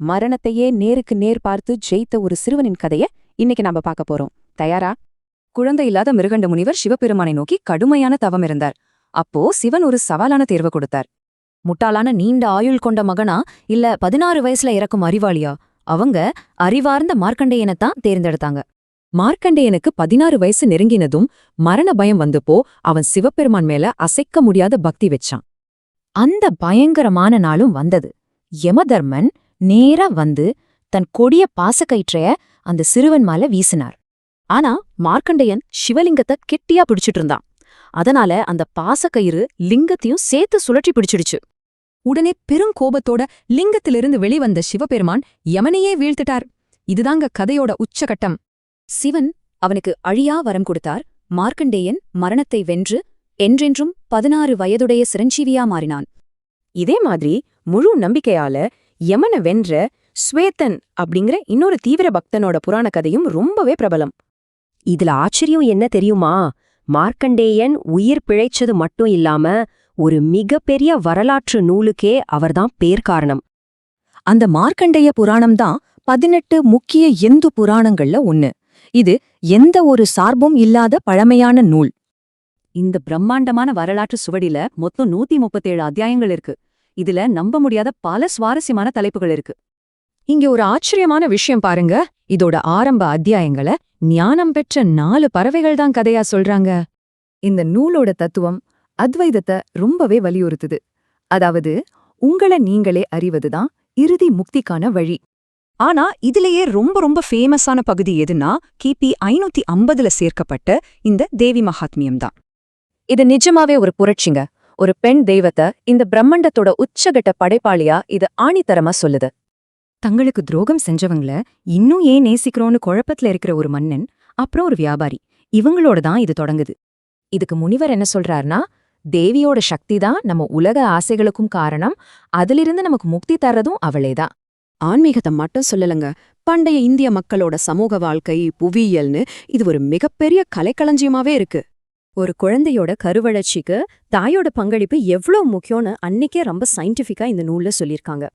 மரணத்தையே நேருக்கு நேர் பார்த்து ஜெயித்த ஒரு சிறுவனின் கதைய இன்னைக்கு நாம பார்க்க போறோம். தயாரா? குழந்தை இல்லாத மிருகண்ட முனிவர் சிவபெருமானை நோக்கி கடுமையான தவம் இருந்தார். அப்போ சிவன் ஒரு சவாலான தேர்வு கொடுத்தார். முட்டாளான நீண்ட ஆயுள் கொண்ட மகனா இல்ல 16 வயசுல இறக்கும் அறிவாளியா? அவங்க அறிவார்ந்த மார்க்கண்டேயனைத்தான் தேர்ந்தெடுத்தாங்க. மார்க்கண்டேயனுக்கு 16 வயசு நெருங்கினதும் மரண பயம் வந்தப்போ அவன் சிவபெருமான் மேல அசைக்க முடியாத பக்தி வச்சான். அந்த பயங்கரமான நாளும் வந்தது. யமதர்மன் நேரா வந்து தன் கொடிய பாசக்கயிற்றைய அந்த சிறுவன் மேல வீசினார். ஆனா மார்க்கண்டேயன் சிவலிங்கத்தை கெட்டியா பிடிச்சிட்டு இருந்தான். அதனால அந்த பாசக்கயிறு லிங்கத்தையும் சேர்த்து சுழற்றி பிடிச்சிடுச்சு. உடனே பெருங்கோபத்தோட லிங்கத்திலிருந்து வெளிவந்த சிவபெருமான் யமனையே வீழ்த்திட்டார். இதுதாங்க கதையோட உச்சகட்டம். சிவன் அவனுக்கு அழியா வரம் கொடுத்தார். மார்க்கண்டேயன் மரணத்தை வென்று என்றென்றும் 16 வயதுடைய சிரஞ்சீவியா மாறினான். இதே மாதிரி முழு நம்பிக்கையால யமனை வென்ற ஸ்வேதன் அப்படிங்கிற இன்னொரு தீவிர பக்தனோட புராண கதையும் ரொம்பவே பிரபலம். இதுல ஆச்சரியம் என்ன தெரியுமா? மார்க்கண்டேயன் உயிர் பிழைச்சது மட்டும் இல்லாம ஒரு மிகப்பெரிய வரலாற்று நூலுக்கே அவர்தான் பேர் காரணம். அந்த மார்க்கண்டேய புராணம்தான் 18 முக்கிய இந்து புராணங்கள்ல ஒன்னு. இது எந்த ஒரு சார்பும் இல்லாத பழமையான நூல். இந்த பிரம்மாண்டமான வரலாற்று சுவடில மொத்தம் 137 அத்தியாயங்கள் இருக்கு. இதுல நம்ப முடியாத பல சுவாரஸ்யமான தலைப்புகள் இருக்கு. இங்க ஒரு ஆச்சரியமான விஷயம் பாருங்க. இதோட ஆரம்ப அத்தியாயங்களை ஞானம் பெற்ற 4 பறவைகள் தான் கதையா சொல்றாங்க. இந்த நூலோட தத்துவம் அத்வைதத்தை ரொம்பவே வலியுறுத்துது. அதாவது உங்களை நீங்களே அறிவதுதான் இறுதி முக்திக்கான வழி. ஆனா இதுலயே ரொம்ப ஃபேமஸான பகுதி எதுனா கிபி 550ல சேர்க்கப்பட்ட இந்த தேவி மகாத்மியம் தான். இது நிஜமாவே ஒரு புரட்சிங்க. ஒரு பெண் தெய்வத்தை இந்த பிரம்மண்டத்தோட உச்சகட்ட படைப்பாளியா இது ஆணித்தரமா சொல்லுது. தங்களுக்கு துரோகம் செஞ்சவங்கள இன்னும் ஏன் நேசிக்கிறோன்னு குழப்பத்துல இருக்கிற ஒரு மன்னன், அப்புறம் ஒரு வியாபாரி, இவங்களோட தான் இது தொடங்குது. இதுக்கு முனிவர் என்ன சொல்றாருன்னா, தேவியோட சக்தி தான் நம்ம உலக ஆசைகளுக்கும் காரணம், அதிலிருந்து நமக்கு முக்தி தர்றதும் அவளேதான். ஆன்மீகத்தை மட்டும் சொல்லலங்க, பண்டைய இந்திய மக்களோட சமூக வாழ்க்கை, புவியியல்னு இது ஒரு மிகப்பெரிய கலைக்களஞ்சியமாவே இருக்கு. ஒரு குழந்தையோட கருவளர்ச்சிக்கு தாயோட பங்களிப்பு எவ்வளவு முக்கியம்னு அன்னைக்கே ரொம்ப சயின்டிஃபிக்கா இந்த நூல்ல சொல்லியிருக்காங்க.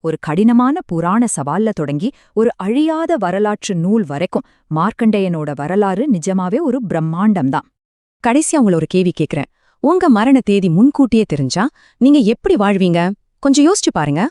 ஒரு கடினமான புராண சவால்ல தொடங்கி ஒரு அழியாத வரலாற்று நூல் வரைக்கும் மார்க்கண்டேயனோட வரலாறு நிஜமாவே ஒரு பிரம்மாண்டம்தான். கடைசியா உங்களை ஒரு கேள்வி கேக்குறேன். உங்க மரண தேதி முன்கூட்டியே தெரிஞ்சா நீங்க எப்படி வாழ்வீங்க? கொஞ்சம் யோசிச்சு பாருங்க.